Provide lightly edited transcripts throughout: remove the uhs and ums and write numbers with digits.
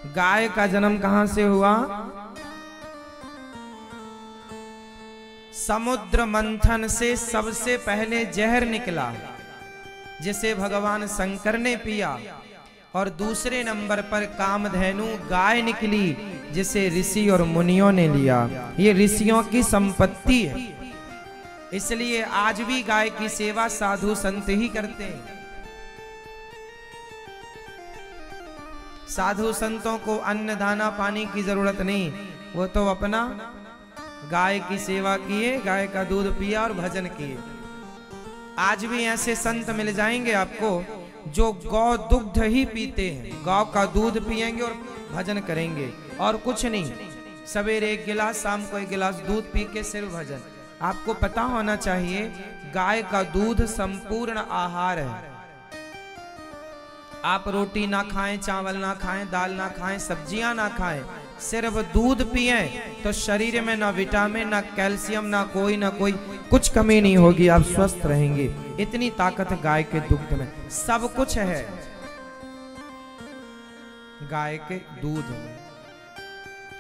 गाय का जन्म कहां से हुआ? समुद्र मंथन से सबसे पहले जहर निकला, जिसे भगवान शंकर ने पिया, और दूसरे नंबर पर कामधेनु गाय निकली, जिसे ऋषि और मुनियों ने लिया। ये ऋषियों की संपत्ति है, इसलिए आज भी गाय की सेवा साधु संत ही करते हैं। साधु संतों को अन्न दाना पानी की जरूरत नहीं, वो तो अपना गाय की सेवा किए, गाय का दूध पिया और भजन किए। आज भी ऐसे संत मिल जाएंगे आपको जो गौ दुग्ध ही पीते हैं, गौ का दूध पिएंगे और भजन करेंगे और कुछ नहीं। सवेरे एक गिलास, शाम को एक गिलास दूध पी के सिर्फ भजन। आपको पता होना चाहिए गाय का दूध संपूर्ण आहार है। आप रोटी ना खाएं, चावल ना खाएं, दाल ना खाएं, सब्जियां ना खाएं, सिर्फ दूध पिएं तो शरीर में ना विटामिन, ना कैल्शियम, ना कोई कुछ कमी नहीं होगी, आप स्वस्थ रहेंगे। इतनी ताकत गाय के दुग्ध में, सब कुछ है गाय के दूध में।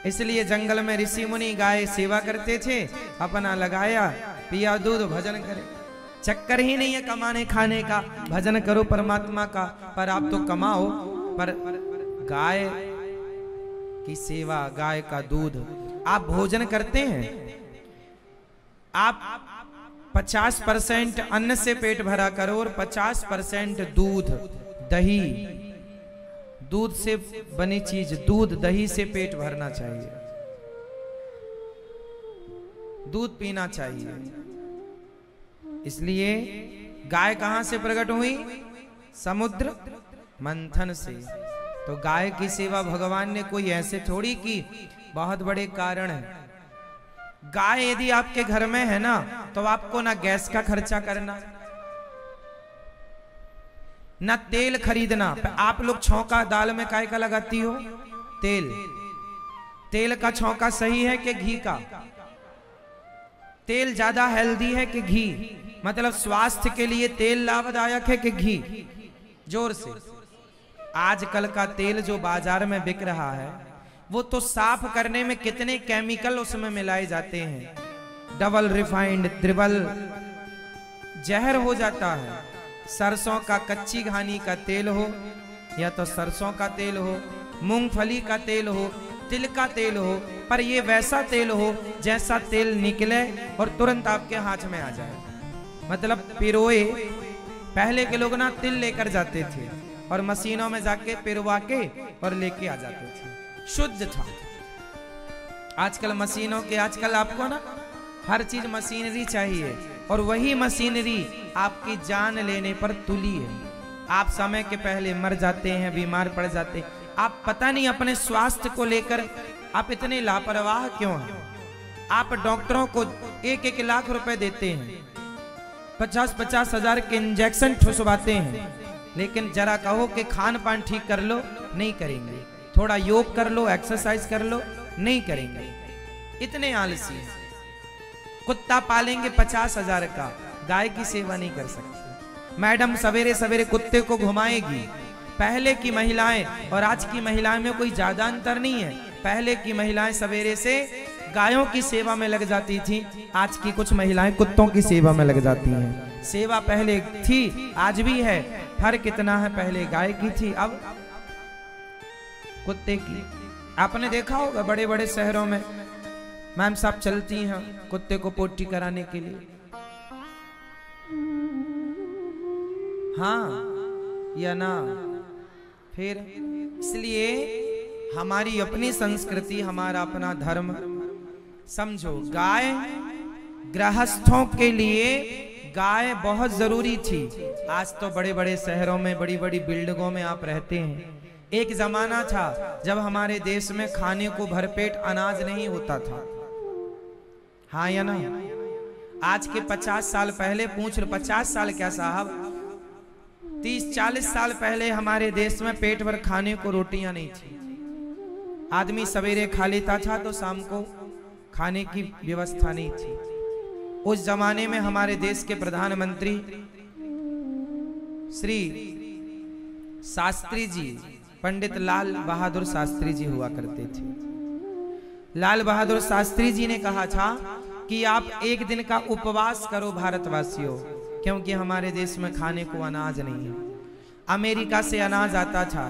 इसलिए जंगल में ऋषि मुनि गाय सेवा करते थे, अपना लगाया, पिया दूध, भजन करे। चक्कर ही नहीं है कमाने खाने का, भजन करो परमात्मा का। पर आप तो कमाओ, पर गाय की सेवा, गाय का दूध। आप भोजन करते हैं, आप 50% अन्न से पेट भरा करो और 50% दूध, दही, दूध से बनी चीज, दूध दही से पेट भरना चाहिए, दूध पीना चाहिए। इसलिए गाय कहां से प्रकट हुई? समुद्र मंथन से। तो गाय की सेवा भगवान ने कोई ऐसे थोड़ी की, बहुत बड़े कारण है। गाय यदि आपके घर में है ना, तो आपको ना गैस का खर्चा करना, ना तेल खरीदना। आप लोग छौंका दाल में काय का लगाती हो? तेल। तेल का छौंका सही है कि घी का? तेल ज्यादा हेल्दी है कि घी? मतलब स्वास्थ्य के लिए तेल लाभदायक है कि घी? जोर से। आजकल का तेल जो बाजार में बिक रहा है, वो तो साफ करने में कितने केमिकल उसमें मिलाए जाते हैं, डबल रिफाइंड, ट्रिपल, जहर हो जाता है। सरसों का, कच्ची घानी का तेल हो, या तो सरसों का तेल हो, मूंगफली का तेल हो, तिल का तेल हो, पर ये वैसा तेल हो जैसा तेल निकले और तुरंत आपके हाथ में आ जाए। मतलब पिरोए, पहले के लोग ना तिल लेकर जाते थे और मशीनों में जाके पिरवा के और लेके आ जाते थे, शुद्ध था। आजकल मशीनों के, आजकल आपको ना हर चीज मशीनरी चाहिए, और वही मशीनरी आपकी जान लेने पर तुली है। आप समय के पहले मर जाते हैं, बीमार पड़ जाते हैं। आप पता नहीं अपने स्वास्थ्य को लेकर आप इतने लापरवाह क्यों हैं। आप डॉक्टरों को 1-1 लाख रुपए देते हैं, 50-50 हजार के इंजेक्शन ठुसवाते हैं, लेकिन जरा कहो कि खान पान ठीक कर लो, नहीं करेंगे। थोड़ा योग कर लो, एक्सरसाइज कर लो, नहीं करेंगे। इतने आलसी हैं। कुत्ता पालेंगे 50 हजार का, गाय की सेवा नहीं कर सकते। मैडम सवेरे सवेरे कुत्ते को घुमाएगी। पहले की महिलाएं और आज की महिलाएं में कोई ज्यादा अंतर नहीं है। पहले की महिलाएं सवेरे से गायों की सेवा में लग जाती थी, आज की कुछ महिलाएं कुत्तों की सेवा में लग जाती हैं। सेवा पहले थी, आज भी है, फर्क कितना है, पहले गाय की थी, अब कुत्ते की। आपने देखा होगा बड़े बड़े शहरों में मैम साहब चलती हैं कुत्ते को पोटी कराने के लिए। हाँ या ना? फिर इसलिए हमारी अपनी संस्कृति, हमारा अपना धर्म समझो। गाय गृहस्थों के लिए गाय बहुत जरूरी थी। आज तो बड़े बड़े शहरों में, बड़ी बड़ी बिल्डिंगों में आप रहते हैं। एक जमाना था जब हमारे देश में खाने को भरपेट अनाज नहीं होता था। हाँ या ना? आज के 50 साल पहले पूछ लो, 50 साल क्या साहब, 30-40 साल पहले हमारे देश में पेट भर खाने को रोटियां नहीं थी। आदमी सवेरे खा लेता था तो शाम को खाने की व्यवस्था नहीं थी। उस जमाने में हमारे देश के प्रधानमंत्री श्री शास्त्री जी, पंडित लाल बहादुर शास्त्री जी हुआ करते थे। लाल बहादुर शास्त्री जी ने कहा था कि आप एक दिन का उपवास करो भारतवासियों, क्योंकि हमारे देश में खाने को अनाज नहीं है। अमेरिका से अनाज आता था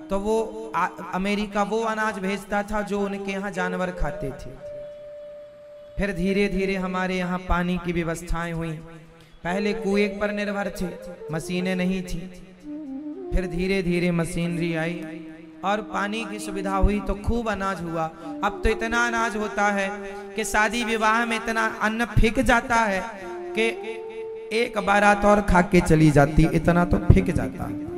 तो वो अमेरिका वो अनाज भेजता था जो उनके यहाँ जानवर खाते थे। फिर धीरे धीरे हमारे यहाँ पानी की व्यवस्थाएं हुई। पहले कुएं पर निर्भर थे, मशीनें नहीं थी। फिर धीरे धीरे मशीनरी आई और पानी की सुविधा हुई तो खूब अनाज हुआ। अब तो इतना अनाज होता है कि शादी विवाह में इतना अन्न फेंक जाता है कि एक बारात और खा के चली जाती, इतना तो फेंक जाता है।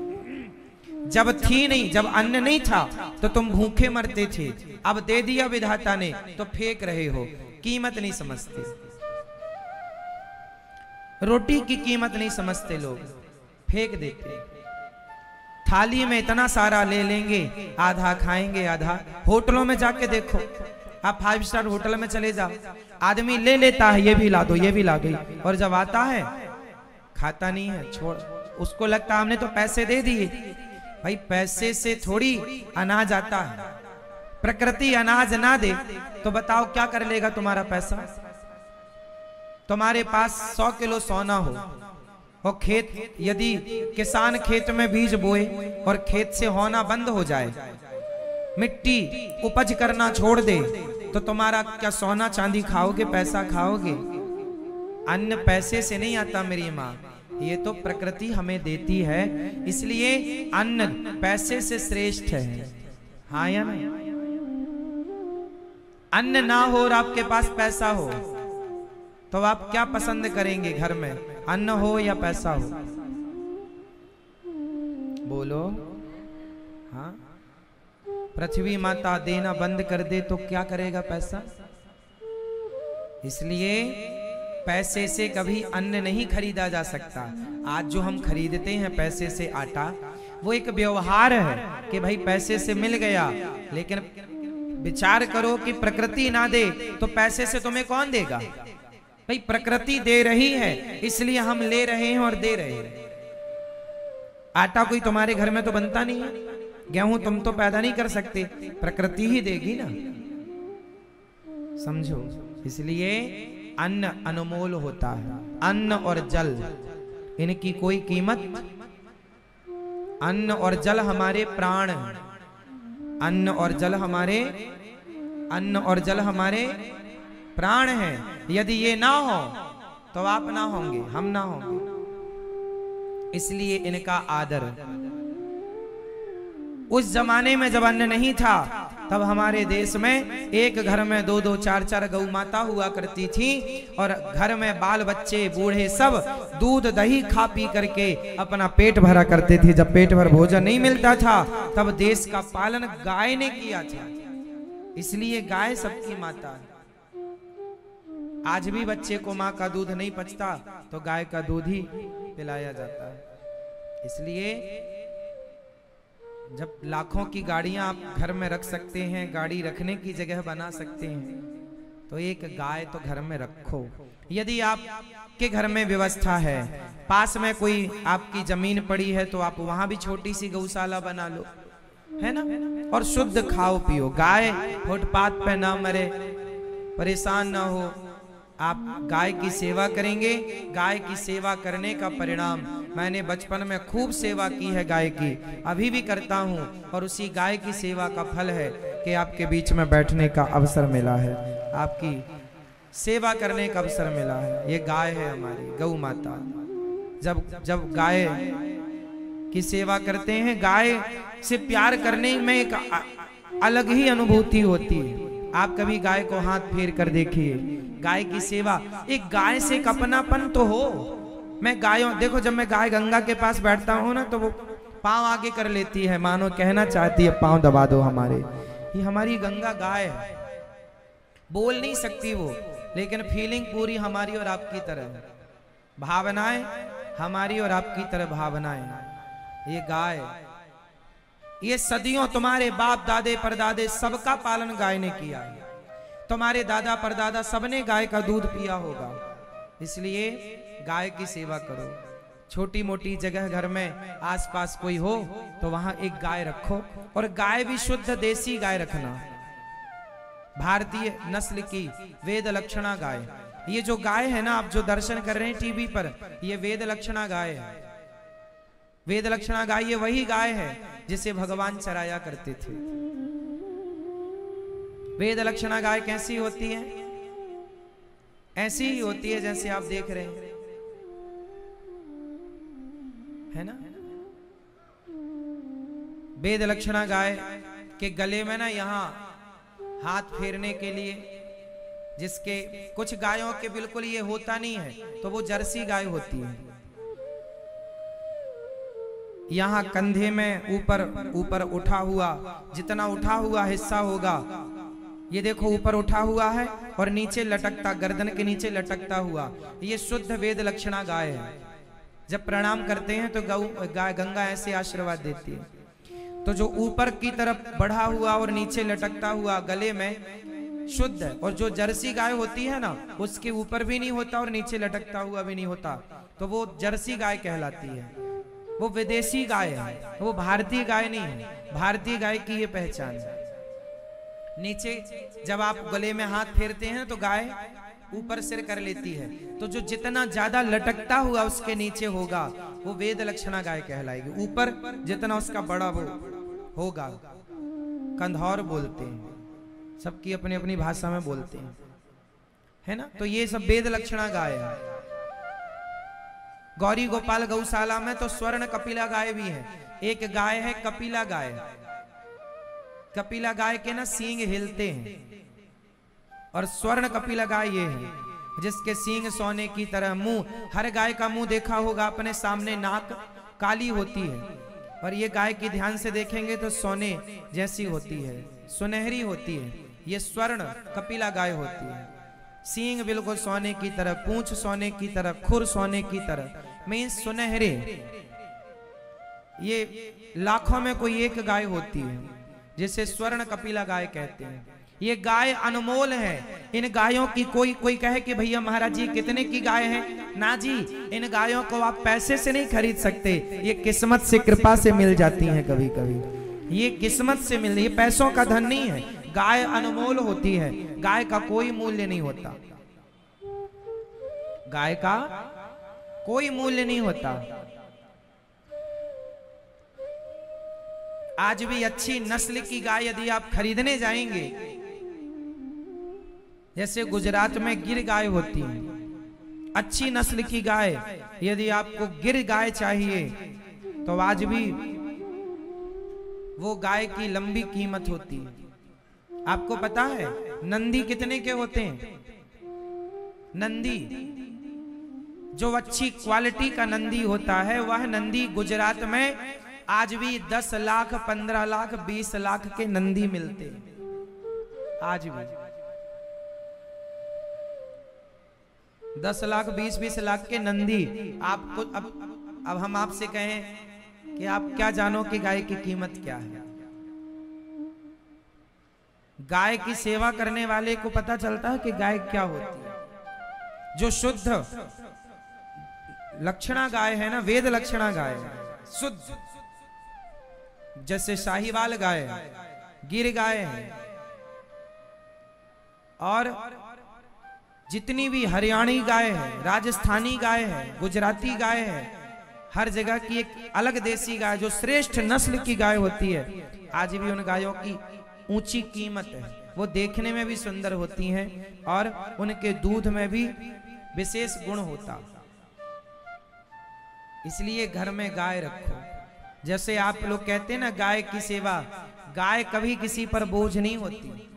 जब थी नहीं, जब अन्न नहीं था तो तुम भूखे मरते थे, अब दे दिया विधाता ने तो फेंक रहे हो, कीमत नहीं समझते। रोटी की कीमत नहीं समझते लोग, फेंक देते। थाली में इतना सारा ले लेंगे, आधा खाएंगे आधा। होटलों में जाके देखो, आप 5 स्टार होटल में चले जाओ, आदमी ले लेता है, ये भी ला दो, ये भी ला गई, और जब आता है खाता नहीं है, छोड़। उसको लगता हमने तो पैसे दे दिए। भाई पैसे से थोड़ी अनाज आता है। प्रकृति अनाज ना दे तो बताओ क्या कर लेगा तुम्हारा पैसा। तुम्हारे पास 100 किलो सोना हो और खेत, यदि किसान खेत में बीज बोए और खेत से होना बंद हो जाए, मिट्टी उपज करना छोड़ दे, तो तुम्हारा क्या सोना चांदी खाओगे, पैसा खाओगे? अन्न पैसे से नहीं आता मेरी माँ, ये तो प्रकृति हमें देती है। इसलिए अन्न पैसे से श्रेष्ठ है। हाँ या नहीं? अन्न ना हो और आपके पास पैसा हो तो आप क्या पसंद करेंगे घर में, अन्न हो या पैसा हो? बोलो। हाँ, पृथ्वी माता देना बंद कर दे तो क्या करेगा पैसा? इसलिए पैसे से कभी अन्न नहीं खरीदा जा सकता। आज जो हम खरीदते हैं पैसे से आटा, वो एक व्यवहार है कि भाई पैसे से मिल गया, लेकिन विचार करो कि प्रकृति ना दे तो पैसे से तुम्हें कौन देगा? भाई प्रकृति दे रही है, इसलिए हम ले रहे हैं और दे रहे हैं। आटा कोई तुम्हारे घर में तो बनता नहीं है, गेहूं तुम तो पैदा नहीं कर सकते, प्रकृति ही देगी ना, समझो। इसलिए अन्न अनमोल होता है। अन्न और जल, इनकी कोई कीमत। अन्न और जल हमारे प्राण हैं। अन्न और जल हमारे प्राण हैं। यदि ये ना हो तो आप ना होंगे, हम ना होंगे। इसलिए इनका आदर। उस जमाने में जब अन्न नहीं था तब हमारे देश में एक घर में 2-2, 4-4 गौ माता हुआ करती थी, और घर में बाल बच्चे बूढ़े सब दूध दही खा पी करके अपना पेट भरा करते थे। जब पेट भर भोजन नहीं मिलता था तब देश का पालन गाय ने किया था। इसलिए गाय सबकी माता है। आज भी बच्चे को माँ का दूध नहीं पचता तो गाय का दूध ही पिलाया जाता है। इसलिए जब लाखों की गाड़ियां आप घर में रख सकते हैं, गाड़ी रखने की जगह बना सकते हैं, तो एक गाय तो घर में रखो। यदि आपके घर में व्यवस्था है, पास में कोई आपकी जमीन पड़ी है, तो आप वहां भी छोटी सी गौशाला बना लो, है ना, और शुद्ध खाओ पियो। गाय फुटपाथ पे ना मरे, परेशान ना हो। आप गाय की सेवा करेंगे, गाय की सेवा करने का परिणाम, मैंने बचपन में खूब सेवा की है गाय की, अभी भी करता हूँ, और उसी गाय की सेवा का फल है कि आपके बीच में बैठने का अवसर मिला है, आपकी सेवा करने का अवसर मिला है। ये गाय है हमारी गौ माता। जब गाय की सेवा करते हैं, गाय से प्यार करने में एक अलग ही अनुभूति होती है। आप कभी गाय को हाथ फेर कर देखिए, गाय की सेवा, एक गाय से एक अपनापन तो हो। मैं गायों, देखो जब मैं गाय गंगा के पास बैठता हूँ ना, तो वो पांव आगे कर लेती है, मानो कहना चाहती है पांव दबा दो हमारे। ये हमारी गंगा गाय है, बोल नहीं सकती वो, लेकिन फीलिंग पूरी हमारी और आपकी तरह, भावनाएं हमारी और आपकी तरह भावनाएं। ये गाय, ये सदियों तुम्हारे बाप दादे परदादे सबका पालन गाय ने किया है। तुम्हारे दादा परदादा सबने गाय का दूध पिया होगा। इसलिए गाय की सेवा करो। छोटी मोटी जगह घर में आसपास कोई हो तो वहां एक गाय रखो, और गाय भी शुद्ध देसी गाय रखना, भारतीय नस्ल की वेद लक्षणा गाय। ये जो गाय है ना, आप जो दर्शन कर रहे हैं टीवी पर, ये वेद लक्षणा गाय है। वेद लक्षणा गाय ये वही गाय है जिसे भगवान चराया करते थे। वेद लक्षणा गाय कैसी होती है? ऐसी ही होती है जैसे आप देख रहे हैं, है ना। वेद लक्षणा गाय के गले में ना यहां हाथ फेरने के लिए, जिसके कुछ गायों के बिल्कुल ये होता नहीं है, तो वो जर्सी गाय होती है। यहां कंधे में ऊपर उठा हुआ, जितना उठा हुआ हिस्सा होगा, ये देखो ऊपर उठा हुआ है और नीचे लटकता, गर्दन के नीचे लटकता हुआ, ये शुद्ध वेद लक्षणा गाय है। जब प्रणाम करते हैं तो गंगा ऐसे आशीर्वाद देती है। तो जो ऊपर की तरफ बढ़ा हुआ और नीचे लटकता हुआ गले में शुद्ध है, और जो जर्सी गाय होती है ना, उसके ऊपर भी नहीं होता और नीचे लटकता हुआ भी नहीं होता, तो वो जर्सी गाय कहलाती है। वो विदेशी गाय है, वो भारतीय गाय नहीं है। भारतीय गाय की ये पहचान है। नीचे जब आप गले में हाथ फेरते हैं तो गाय ऊपर सिर कर लेती है, तो जो जितना ज्यादा लटकता हुआ उसके नीचे होगा वो वेद लक्षणा गाय कहलाएगी। ऊपर जितना उसका बड़ा वो होगा, कंधौर बोलते हैं, सबकी अपनी अपनी भाषा में बोलते हैं, है ना। तो ये सब वेद लक्षणा गाय है। गौरी गोपाल गौशाला में तो स्वर्ण कपिला गाय भी है। एक गाय है कपिला गाय। कपिला गाय के ना सींग हिलते हैं, और स्वर्ण कपिला गाय ये है जिसके सींग सोने की तरह। मुंह, हर गाय का मुंह देखा होगा अपने सामने, नाक काली होती है, और ये गाय की ध्यान से देखेंगे तो सोने जैसी होती है, सुनहरी होती है। ये स्वर्ण कपिला गाय होती है। सींग बिल्कुल सोने की तरह, पूंछ सोने की तरह, खुर सोने की तरह, मीन्स सुनहरे। ये लाखों में कोई एक गाय होती है जिसे स्वर्ण कपिला गाय कहते हैं। ये गाय अनमोल है। इन गायों की कोई कहे कि भैया महाराज जी कितने की गाय है, ना जी, इन गायों को आप पैसे से नहीं खरीद सकते, ये किस्मत से, कृपा से मिल जाती हैं। कभी कभी ये किस्मत से मिल, ये पैसों का धन नहीं है। गाय अनमोल होती है, गाय का कोई मूल्य नहीं होता, गाय का कोई मूल्य नहीं होता। आज भी अच्छी नस्ल की गाय यदि आप खरीदने जाएंगे, जैसे गुजरात में गिर गाय होती है, अच्छी नस्ल की गाय, यदि आपको गिर गाय चाहिए तो आज भी वो गाय की लंबी कीमत होती है। आपको पता है नंदी कितने के होते हैं? नंदी, जो अच्छी क्वालिटी का नंदी होता है, वह नंदी गुजरात में आज भी 10 लाख, 15 लाख, 20 लाख के नंदी मिलते हैं। आज भी 10 लाख, 20 लाख के नंदी। आपको अब हम आपसे कहें कि आप क्या जानो कि गाय की कीमत क्या है? गाय की सेवा करने वाले को पता चलता है कि गाय क्या होती है। जो शुद्ध लक्षणा गाय है ना, वेद लक्षणा गाय शुद्ध, जैसे साहिवाल गाय, गिर गाय है, और जितनी भी हरियाणी गाय है, राजस्थानी गाय है, गुजराती गाय है, हर जगह की एक अलग देसी गाय जो श्रेष्ठ नस्ल की गाय होती है, आज भी उन गायों की ऊंची कीमत है। वो देखने में भी सुंदर होती हैं और उनके दूध में भी विशेष गुण होता। इसलिए घर में गाय रखो। जैसे आप लोग कहते हैं ना गाय की सेवा, गाय कभी किसी पर बोझ नहीं होती।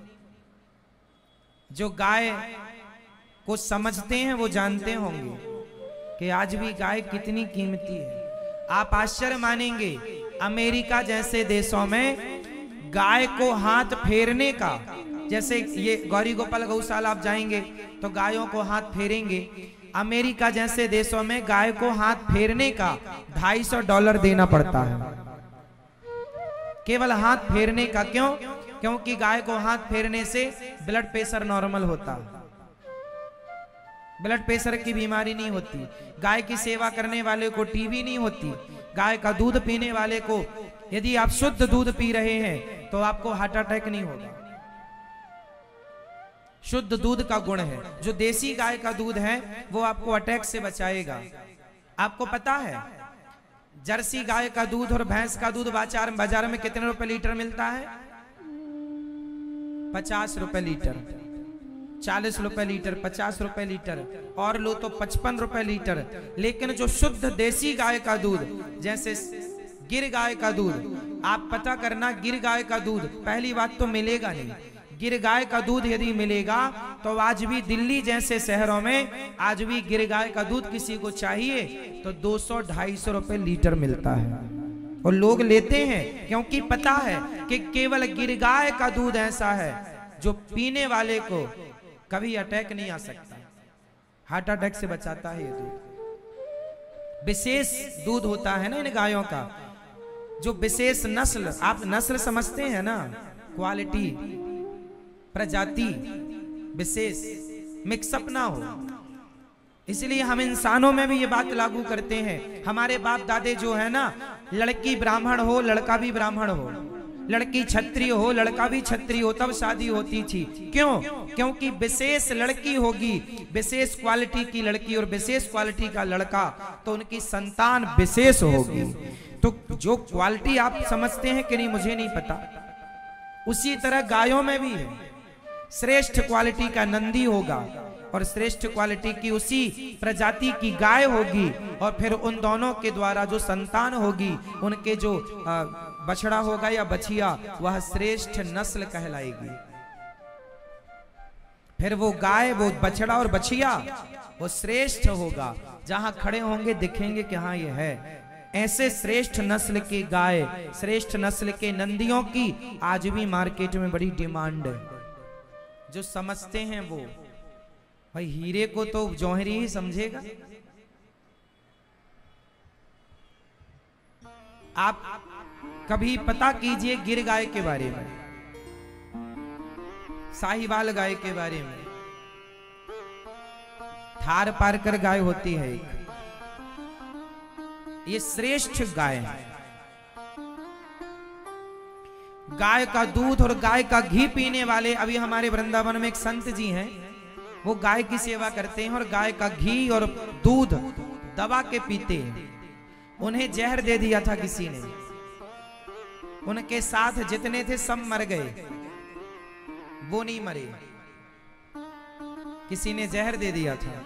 जो गाय को समझते हैं वो जानते होंगे कि आज भी गाय कितनी कीमती है। आप आश्चर्य मानेंगे, अमेरिका जैसे देशों में गाय को हाथ फेरने का, जैसे ये गौरी गोपाल गौशाला आप जाएंगे तो गायों को हाथ फेरेंगे। अमेरिका जैसे देशों में गाय को हाथ फेरने का $250 देना पड़ता है, केवल हाथ फेरने का। क्यों? क्योंकि गाय को हाथ फेरने से ब्लड प्रेशर नॉर्मल होता है। ब्लड प्रेशर की बीमारी नहीं होती, गाय की सेवा करने वाले को टीबी नहीं होती, गाय का दूध पीने वाले को, यदि आप शुद्ध दूध पी रहे हैं तो आपको हार्ट अटैक नहीं होगा। शुद्ध दूध का गुण है, जो देसी गाय का दूध है वो आपको अटैक से बचाएगा। आपको पता है जर्सी गाय का दूध और भैंस का दूध बाजार में कितने रुपए लीटर मिलता है? 50 रुपए लीटर, 40 रुपए लीटर, 50 रुपए लीटर, और लो तो 55 रुपए लीटर। लेकिन जो शुद्ध देसी गाय का दूध, जैसे गिर गाय का दूध, आप पता करना गिर गाय का दूध पहली बात तो मिलेगा नहीं। गिर गाय का दूध यदि मिलेगा तो आज भी दिल्ली जैसे शहरों में आज भी गिर गाय का दूध किसी को चाहिए तो 200-250 रुपए लीटर मिलता है, और लोग लेते हैं क्योंकि पता है कि केवल गिर गाय का दूध ऐसा है जो पीने वाले को कभी अटैक नहीं आ सकता, हार्ट अटैक से बचाता है ये दूध। विशेष दूध होता है ना इन गायों का, जो विशेष नस्ल, आप नस्ल समझते हैं ना, क्वालिटी, प्रजाति विशेष, मिक्सअप ना हो, इसलिए हम इंसानों में भी ये बात लागू करते हैं। हमारे बाप दादे जो है ना, लड़की ब्राह्मण हो लड़का भी ब्राह्मण हो, लड़की क्षत्रिय हो लड़का भी क्षत्रिय हो, तब शादी होती थी। क्यों? क्योंकि विशेष लड़की होगी, विशेष क्वालिटी की लड़की और विशेष क्वालिटी का लड़का, तो उनकी संतान विशेष होगी। तो जो क्वालिटी आप समझते हैं कि नहीं मुझे नहीं पता, उसी तरह गायों में भी है। श्रेष्ठ क्वालिटी का नंदी होगा और श्रेष्ठ क्वालिटी की उसी प्रजाति की गाय होगी, और फिर उन दोनों के द्वारा जो संतान होगी, उनके जो बछड़ा होगा या बछिया, वह श्रेष्ठ नस्ल कहलाएगी। फिर वो गाय, वो बछड़ा और बछिया वो श्रेष्ठ होगा, जहां खड़े होंगे दिखेंगे कि हाँ ये है। ऐसे श्रेष्ठ नस्ल की गाय, श्रेष्ठ नस्ल के नंदियों की आज भी मार्केट में बड़ी डिमांड है। जो समझते हैं वो, भाई हीरे को तो जौहरी ही समझेगा। आप कभी पता कीजिए गिर गाय के बारे में, साहिवाल गाय के बारे में। थार पारकर गाय होती है एक, ये श्रेष्ठ गाय है। गाय का दूध और गाय का घी पीने वाले, अभी हमारे वृंदावन में एक संत जी हैं, वो गाय की सेवा करते हैं और गाय का घी और दूध दबा के पीते हैं। उन्हें जहर दे दिया था किसी ने, उनके साथ जितने थे सब मर गए, वो नहीं मरे। किसी ने जहर दे दिया था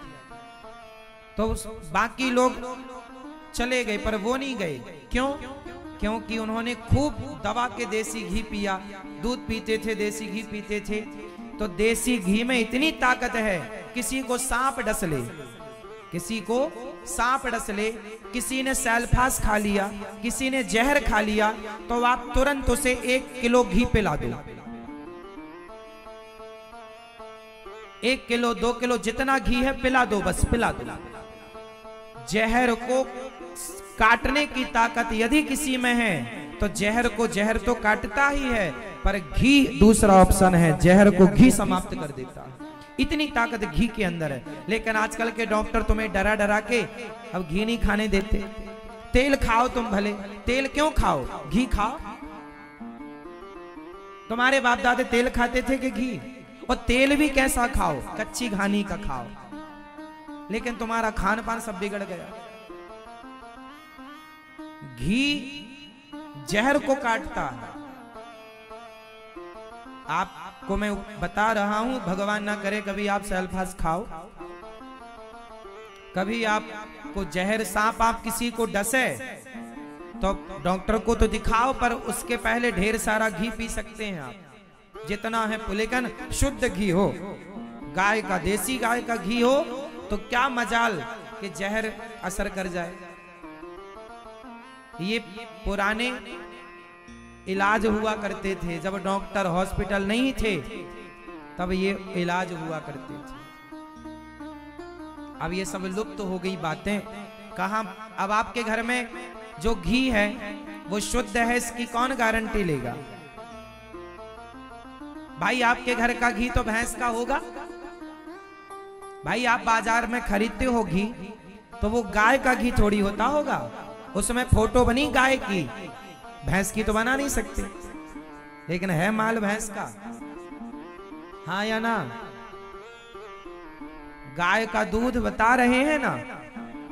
तो बाकी लोग चले गए, पर वो नहीं गए। क्यों? क्योंकि उन्होंने खूब दबा के देसी घी पिया, दूध पीते थे, देसी घी पीते थे। तो देसी घी में इतनी ताकत है, किसी को सांप डस ले, किसी को सांप डस ले, किसी ने सैलफास खा लिया, किसी ने जहर खा लिया, तो आप तुरंत उसे 1 किलो घी पिला दो। 1 किलो 2 किलो जितना घी है पिला दो, बस पिला दो। जहर को काटने की ताकत यदि किसी में है तो जहर को, जहर तो काटता ही है, पर घी दूसरा ऑप्शन है, जहर को घी समाप्त कर देता है। इतनी ताकत घी के अंदर है। लेकिन आजकल के डॉक्टर तुम्हें डरा डरा के अब घी नहीं खाने देते। तेल खाओ तुम भले, तेल क्यों खाओ, घी खाओ। तुम्हारे बाप दादे तेल खाते थे कि घी? और तेल भी कैसा खाओ, कच्ची घानी का खाओ। लेकिन तुम्हारा खान पान सब बिगड़ गया। घी जहर को काटता है। आपको मैं बता रहा हूं, भगवान ना करे कभी आप सल्फास खाओ, कभी आपको जहर, सांप आप किसी को डसे तो डॉक्टर को तो दिखाओ, पर उसके पहले ढेर सारा घी पी सकते हैं आप, जितना है। लेकिन शुद्ध घी हो, गाय का, देसी गाय का घी हो, तो क्या मजाल कि जहर असर कर जाए। ये पुराने इलाज हुआ करते थे, जब डॉक्टर हॉस्पिटल नहीं थे तब ये इलाज हुआ करते थे। अब ये सब लुप्त हो गई बातें। कहां? अब आपके घर में जो घी है वो शुद्ध है, इसकी कौन गारंटी लेगा? भाई आपके घर का घी तो भैंस का होगा, भाई आप बाजार में खरीदते हो घी, तो वो गाय का घी थोड़ी होता होगा, उसमें फोटो बनी गाय की, भैंस की तो बना नहीं सकते, लेकिन है माल भैंस का, हाँ या ना। गाय का दूध बता रहे हैं ना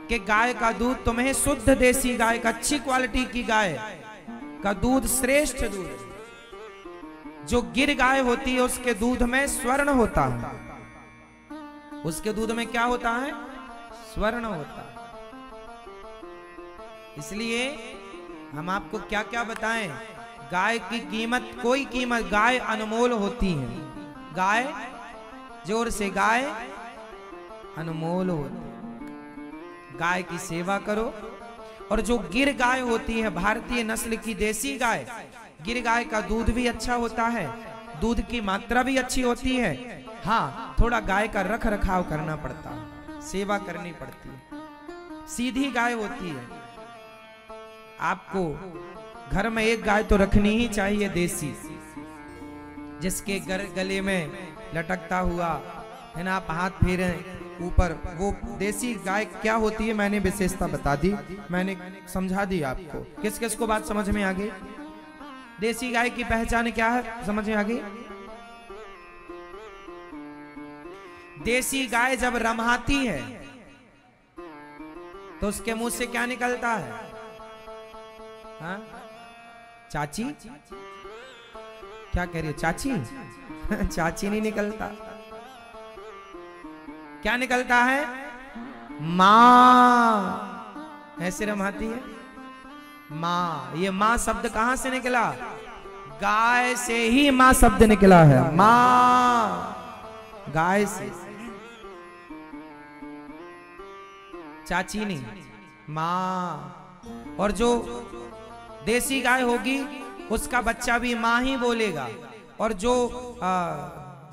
कि गाय का दूध तुम्हें शुद्ध देसी गाय का, अच्छी क्वालिटी की गाय का दूध श्रेष्ठ दूध है। जो गिर गाय होती है उसके दूध में स्वर्ण होता है, उसके दूध में क्या होता है? स्वर्ण होता है। इसलिए हम आपको क्या क्या बताएं, गाय की कीमत, कोई कीमत, गाय अनमोल होती है, गाय, जोर से, गाय अनमोल होती है। गाय की सेवा करो। और जो गिर गाय होती है, भारतीय नस्ल की देसी गाय, गिर गाय का दूध भी अच्छा होता है, दूध की मात्रा भी अच्छी होती है। हाँ, थोड़ा गाय का रख रखाव करना पड़ता है, सेवा करनी पड़ती है। सीधी गाय होती है, आपको घर में एक गाय तो रखनी ही चाहिए देसी, जिसके गले में लटकता हुआ है ना, आप हाथ फेरें ऊपर, वो देसी गाय क्या होती है मैंने विशेषता बता दी, मैंने समझा दी आपको। किस किस को बात समझ में आ गई? देसी गाय की पहचान क्या है, समझ में आ गई? देसी गाय जब रमाती है तो उसके मुंह से क्या निकलता है? हाँ? चाची? क्या कह रही हो चाची? चाची नहीं निकलता, क्या निकलता है? मां। ऐसे रमाती है मां। ये मां शब्द कहां से निकला? गाय से ही मां शब्द निकला है, मां, गाय से, चाची नहीं, मां। और जो देसी गाय होगी उसका बच्चा भी मां ही बोलेगा। और जो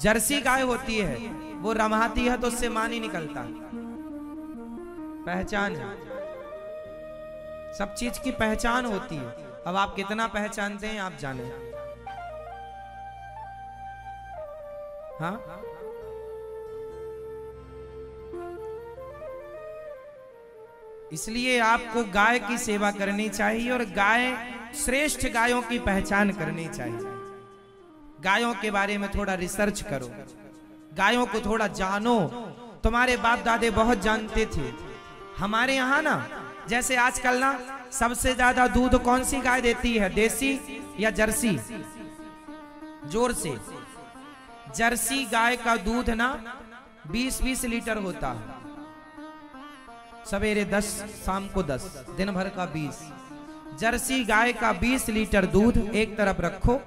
जर्सी गाय होती है वो रमाती है तो उससे मां नहीं निकलता। पहचान है, सब चीज की पहचान होती है। अब आप कितना पहचानते हैं आप जाने। हाँ, इसलिए आपको गाय की सेवा करनी चाहिए और गाय, श्रेष्ठ गायों की पहचान करनी चाहिए। गायों के बारे में थोड़ा रिसर्च करो, गायों को थोड़ा जानो। तुम्हारे बाप दादे बहुत जानते थे। हमारे यहाँ ना, जैसे आजकल ना सबसे ज्यादा दूध कौन सी गाय देती है, देसी या जर्सी? जोर से। जर्सी गाय का दूध ना 20-20 लीटर होता है, सवेरे 10, शाम को 10, दिन भर का 20। जर्सी गाय का 20 लीटर दूध एक तरफ रखो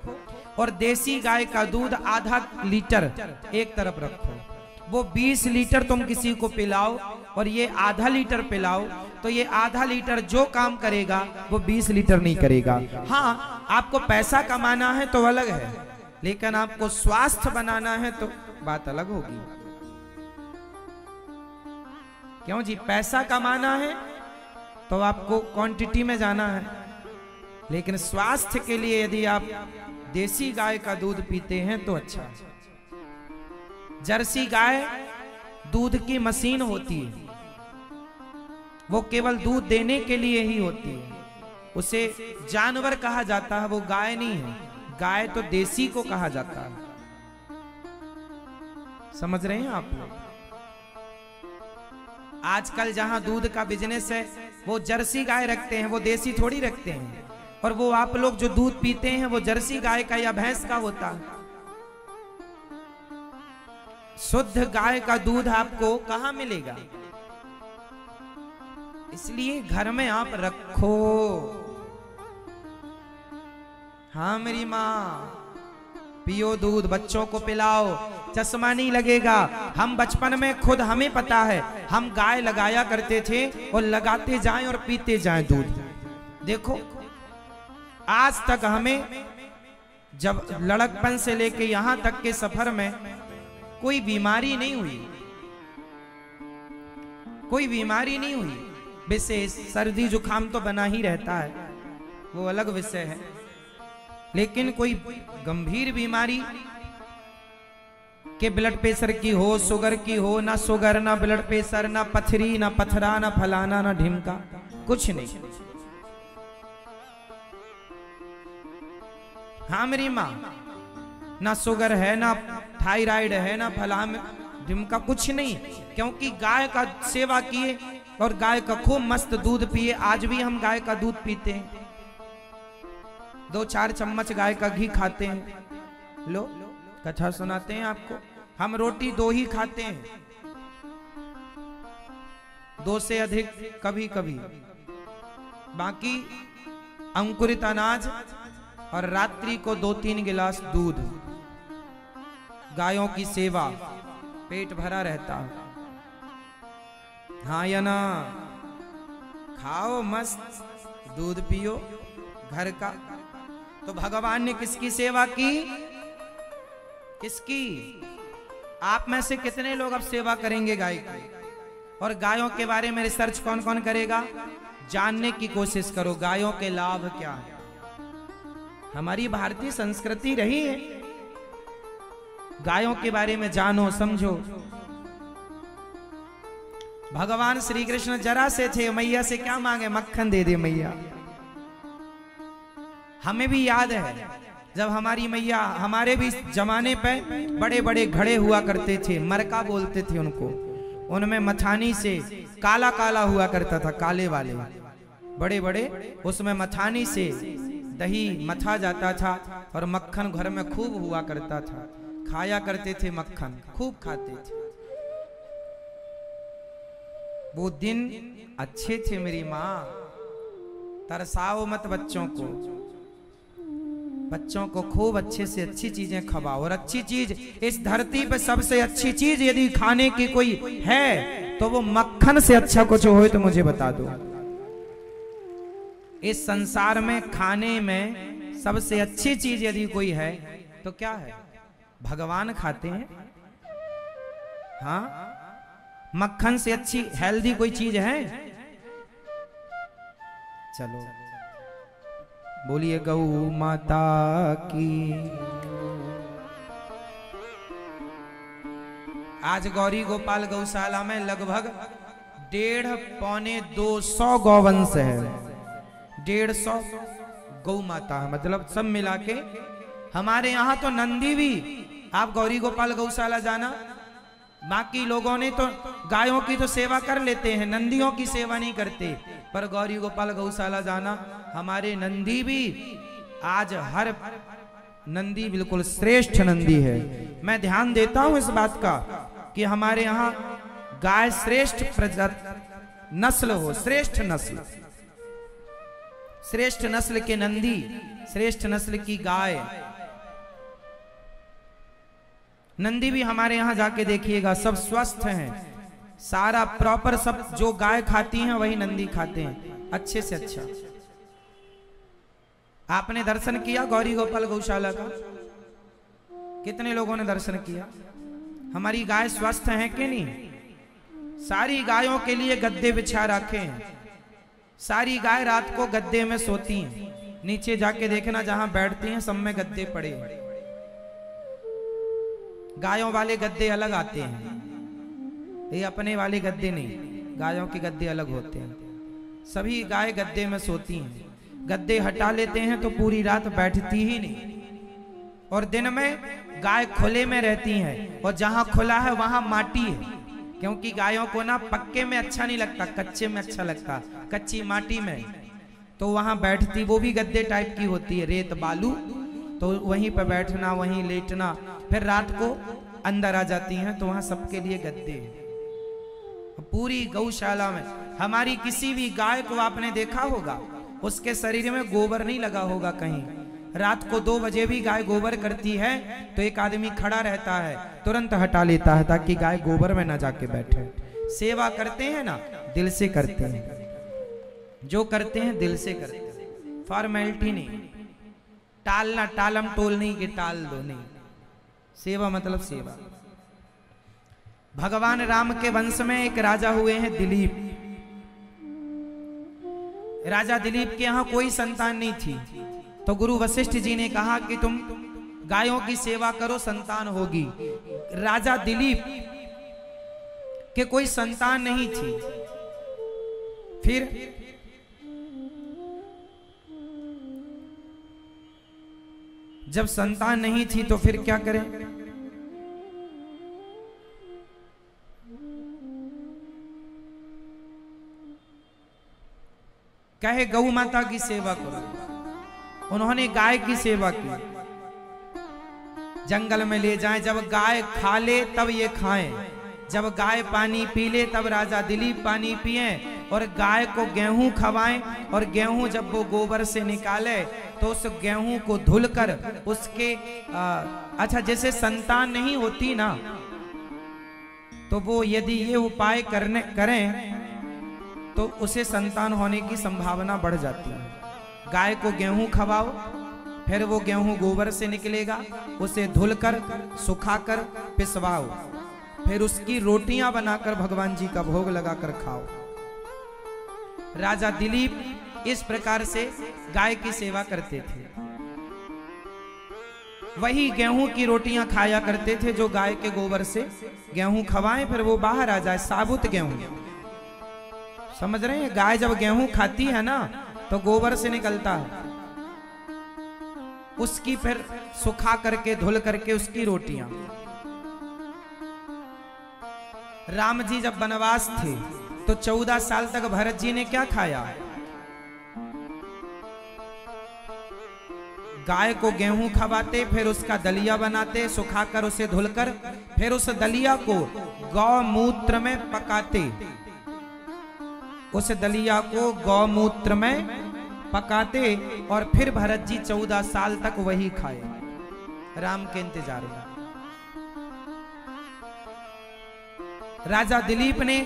और देसी गाय का दूध आधा लीटर एक तरफ रखो। वो 20 लीटर तुम किसी को पिलाओ और ये आधा लीटर पिलाओ, तो ये आधा लीटर जो काम करेगा वो 20 लीटर नहीं करेगा। हाँ, आपको पैसा कमाना है तो अलग है, लेकिन आपको स्वास्थ्य बनाना है तो बात अलग होगी। क्यों जी? पैसा कमाना है तो आपको क्वांटिटी में जाना है, लेकिन स्वास्थ्य के लिए यदि आप देसी गाय का दूध पीते हैं तो अच्छा। जर्सी गाय दूध की मशीन होती है, वो केवल दूध देने के लिए ही होती है। उसे जानवर कहा जाता है, वो गाय नहीं है। गाय तो देसी को कहा जाता है। समझ रहे हैं आप लोग? आजकल जहां दूध का बिजनेस है वो जर्सी गाय रखते हैं, वो देसी थोड़ी रखते हैं। और वो आप लोग जो दूध पीते हैं वो जर्सी गाय का या भैंस का होता है। शुद्ध गाय का दूध आपको कहां मिलेगा? इसलिए घर में आप रखो। हाँ मेरी माँ, पियो दूध, बच्चों को पिलाओ, चश्मा नहीं लगेगा। हम बचपन में खुद हमें पता है, हम गाय लगाया करते थे और लगाते जाएं और पीते जाएं दूध। देखो आज तक हमें, जब लड़कपन से लेके यहां तक के सफर में कोई बीमारी नहीं हुई, कोई बीमारी नहीं हुई। विशेष सर्दी जुकाम तो बना ही रहता है, वो अलग विषय है, लेकिन कोई गंभीर बीमारी कि ब्लड प्रेशर की हो, शुगर की हो, ना शुगर ना ब्लड प्रेशर, ना पथरी ना पथरा, ना फलाना ना ढिमका, कुछ नहीं। हाँ मेरी माँ, ना शुगर है, ना थायराइड है, ना फलाम ढिमका, कुछ नहीं, क्योंकि गाय का सेवा किए और गाय का खूब मस्त दूध पिए। आज भी हम गाय का दूध पीते हैं, 2-4 चम्मच गाय का घी खाते हैं। लो कथा सुनाते हैं आपको, हम रोटी 2 ही खाते हैं, 2 से अधिक कभी कभी, बाकी अंकुरित अनाज और रात्रि को 2-3 गिलास दूध। गायों की सेवा, पेट भरा रहता है। हाँ या ना? खाओ मस्त दूध पियो घर का। तो भगवान ने किसकी सेवा की? किसकी? आप में से कितने लोग अब सेवा करेंगे गाय की? और गायों के बारे में रिसर्च कौन कौन करेगा? जानने की कोशिश करो गायों के लाभ क्या है। हमारी भारतीय संस्कृति रही है, गायों के बारे में जानो समझो। भगवान श्री कृष्ण जरा से थे, मैया से क्या मांगे? मक्खन दे दे मैया। हमें भी याद है जब हमारी मैया, हमारे भी जमाने पे बड़े बड़े घड़े हुआ करते थे, मरका बोलते थे उनको, उनमें मथानी से काला काला हुआ करता था, काले वाले बड़े बड़े, उसमें मथानी से दही मथा जाता था और मक्खन घर में खूब हुआ करता था। खाया करते थे मक्खन, खूब खाते थे। वो दिन अच्छे थे मेरी माँ। तरसाओ मत बच्चों को, बच्चों को खूब अच्छे से अच्छी चीजें खवाओ। और अच्छी चीज इस धरती पे सबसे अच्छी चीज यदि खाने की कोई है तो वो मक्खन से अच्छा कुछ हो तो मुझे बता दो। इस संसार में खाने में सबसे अच्छी चीज यदि कोई है तो क्या है? भगवान खाते हैं। हाँ, मक्खन से अच्छी हेल्दी कोई चीज है? चलो बोलिए गौ माता की। आज गौरी गोपाल गौशाला में लगभग 150-200 गौवंश है। 150 गौ माता है, मतलब सब मिला के। हमारे यहाँ तो नंदी भी, आप गौरी गोपाल गौशाला जाना, बाकी लोगों ने तो गायों की तो सेवा कर लेते हैं, नंदियों की सेवा नहीं करते। पर गौरी गोपाल गौशाला जाना, हमारे नंदी भी, आज हर नंदी बिल्कुल श्रेष्ठ नंदी है। मैं ध्यान देता हूं इस बात का कि हमारे यहाँ गाय श्रेष्ठ प्रजाति नस्ल हो, श्रेष्ठ नस्ल, श्रेष्ठ नस्ल के नंदी, श्रेष्ठ नस्ल की गाय। नंदी भी हमारे यहाँ जाके देखिएगा, सब स्वस्थ हैं, सारा प्रॉपर, सब जो गाय खाती हैं वही नंदी खाते हैं, अच्छे से अच्छा। आपने दर्शन किया गौरी गोपाल गौशाला का? कितने लोगों ने दर्शन किया? हमारी गाय स्वस्थ हैं कि नहीं? सारी गायों के लिए गद्दे बिछा रखे हैं, सारी गाय रात को गद्दे में सोती हैं। नीचे जाके देखना, जहां बैठती हैं सब में गद्दे पड़े हैं। गायों वाले गद्दे अलग आते हैं, ये अपने वाले गद्दे नहीं, गायों के गद्दे अलग होते हैं। सभी गाय गद्दे में सोती हैं। गद्दे हटा लेते हैं तो पूरी रात बैठती ही नहीं। और दिन में गाय खुले में रहती हैं, और जहां खुला है वहां माटी है, क्योंकि गायों को ना पक्के में अच्छा नहीं लगता, कच्चे में अच्छा लगता, कच्ची माटी में। तो वहां बैठती, वो भी गद्दे टाइप की होती है, रेत बालू, तो वहीं पर बैठना, वहीं लेटना। फिर रात को अंदर आ जाती हैं, तो वहां सबके लिए गद्दे। पूरी गौशाला में हमारी किसी भी गाय को आपने देखा होगा, उसके शरीर में गोबर नहीं लगा होगा कहीं। रात को 2 बजे भी गाय गोबर करती है तो एक आदमी खड़ा रहता है, तुरंत हटा लेता है ताकि गाय गोबर में ना जाके बैठे। सेवा करते हैं ना, दिल से करते हैं, जो करते हैं दिल से करते हैं, फॉर्मेलिटी नहीं, टालना, टालम टोल नहीं कि टाल दो, नहीं। सेवा मतलब सेवा। भगवान राम के वंश में एक राजा हुए हैं दिलीप। राजा दिलीप के यहाँ कोई संतान नहीं थी, तो गुरु वशिष्ठ जी ने कहा कि तुम गायों की सेवा करो संतान होगी। राजा दिलीप के कोई संतान नहीं थी। फिर जब संतान नहीं थी तो फिर क्या करें? कहे गौ माता की सेवा करो। उन्होंने गाय की सेवा की। जंगल में ले जाएं, जब गाय खा ले तब ये खाएं, जब गाय पानी पी ले तब राजा दिलीप पानी पिए, और गाय को गेहूं खवाएं, और गेहूं जब वो गोबर से निकाले तो उस गेहूं को धुलकर उसके अच्छा जैसे संतान नहीं होती ना, तो वो यदि ये उपाय करें तो उसे संतान होने की संभावना बढ़ जाती है। गाय को गेहूं खवाओ, फिर वो गेहूं गोबर से निकलेगा, उसे धुलकर सुखाकर पिसवाओ, फिर उसकी रोटियां बनाकर भगवान जी का भोग लगाकर खाओ। राजा दिलीप इस प्रकार से गाय की सेवा करते थे। वही गेहूं की रोटियां खाया करते थे जो गाय के गोबर से गेहूं खवाएं, फिर वो बाहर आ जाए। साबुत गेहूं, समझ रहे हैं? गाय जब गेहूं खाती है ना तो गोबर से निकलता है, उसकी फिर सुखा करके धुल करके उसकी रोटियां। राम जी जब वनवास थे तो 14 साल तक भरत जी ने क्या खाया? गाय को गेहूं खवाते, फिर उसका दलिया बनाते, सुखाकर उसे धुलकर, फिर उस दलिया को गौमूत्र में पकाते, उस दलिया को गौमूत्र में पकाते, और फिर भरत जी 14 साल तक वही खाए राम के इंतजार में। राजा दिलीप ने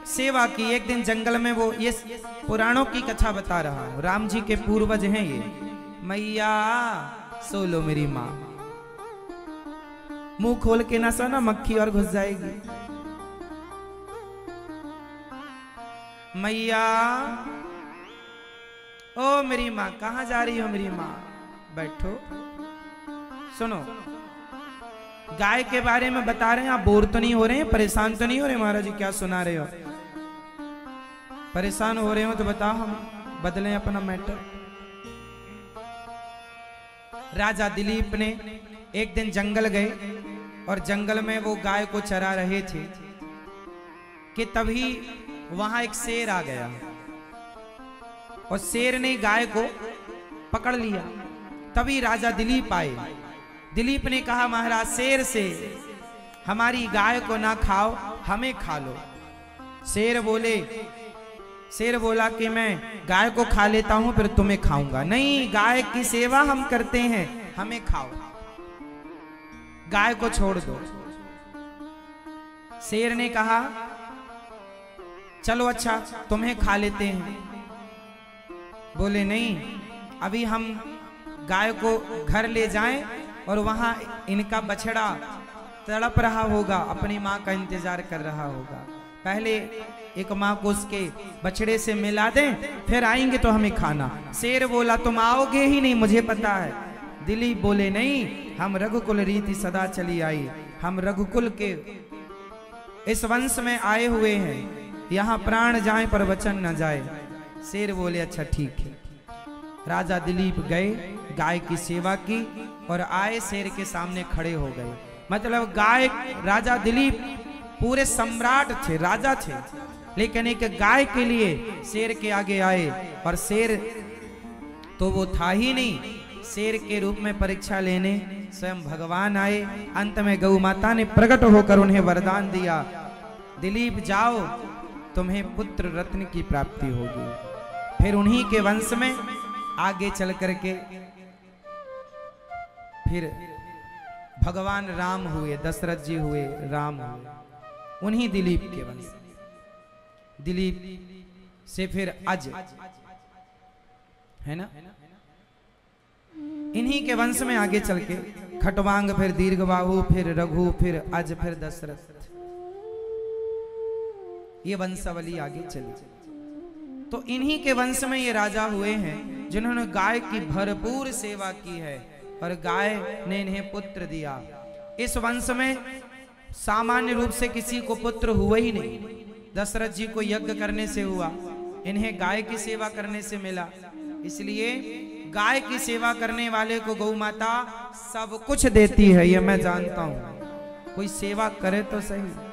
सेवा की। एक दिन जंगल में वो ये पुराणों की कथा बता रहा हूं, राम जी के पूर्वज हैं ये। मैया सो लो मेरी माँ, मुंह खोल के ना सोना, मक्खी और घुस जाएगी। मैया ओ मेरी माँ, कहाँ जा रही हो मेरी माँ? बैठो, सुनो। गाय के बारे में बता रहे हैं, आप बोर तो नहीं हो रहे हैं, परेशान तो नहीं हो रहे? महाराज जी क्या सुना रहे हो? परेशान हो रहे हो तो बताओ, हम बदलें अपना मैटर। राजा दिलीप ने एक दिन जंगल गए, और जंगल में वो गाय को चरा रहे थे कि तभी वहां एक शेर आ गया, और शेर ने गाय को पकड़ लिया। तभी राजा दिलीप आए। दिलीप ने कहा, महाराज शेर से हमारी गाय को ना खाओ, हमें खा लो। शेर बोला कि मैं गाय को खा लेता हूं फिर तुम्हें खाऊंगा। नहीं, गाय की सेवा हम करते हैं, हमें खाओ, गाय को छोड़ दो। शेर ने कहा, चलो अच्छा तुम्हें खा लेते हैं। बोले नहीं, अभी हम गाय को घर ले जाएं, और वहां इनका बछड़ा तड़प रहा होगा, अपनी माँ का इंतजार कर रहा होगा। पहले एक माँ को उसके बछड़े से मिला दें, फिर आएंगे तो हमें खाना। शेर बोला, तुम आओगे ही नहीं, मुझे पता है। दिलीप बोले, नहीं, हम रघुकुल रीति सदा चली आई, हम रघुकुल के इस वंश में आए हुए हैं, यहाँ प्राण जाए पर वचन न जाए। शेर बोले, अच्छा ठीक है। राजा दिलीप गए, गाय की सेवा की, और आए शेर के सामने खड़े हो गए। मतलब गाय, राजा दिलीप पूरे सम्राट थे, राजा थे, लेकिन एक गाय के लिए शेर के आगे आए, और शेर तो वो था ही नहीं। शेर के रूप में परीक्षा लेने स्वयं भगवान आए। अंत में गौ माता ने प्रकट होकर उन्हें वरदान दिया, दिलीप जाओ, तुम्हें पुत्र रत्न की प्राप्ति होगी। फिर उन्हीं के वंश में आगे चल करके फिर भगवान राम हुए, दशरथ जी हुए, राम हुए, उन्हीं दिलीप के वंश। दिलीप से फिर अज है ना, इन्हीं के वंश में आगे चल के खटवांग, फिर दीर्घबाहु, फिर रघु, फिर अज, फिर दशरथ, ये वंशावली आगे चली। तो इन्हीं के वंश में ये राजा हुए हैं जिन्होंने गाय की भरपूर सेवा की है। और गाय ने इन्हें पुत्र दिया। इस वंश में सामान्य रूप से किसी को पुत्र हुआ ही नहीं। दशरथ जी को यज्ञ करने से हुआ, इन्हें गाय की सेवा करने से मिला। इसलिए गाय की सेवा करने वाले को गौ माता सब कुछ देती है, ये मैं जानता हूं। कोई सेवा करे तो सही।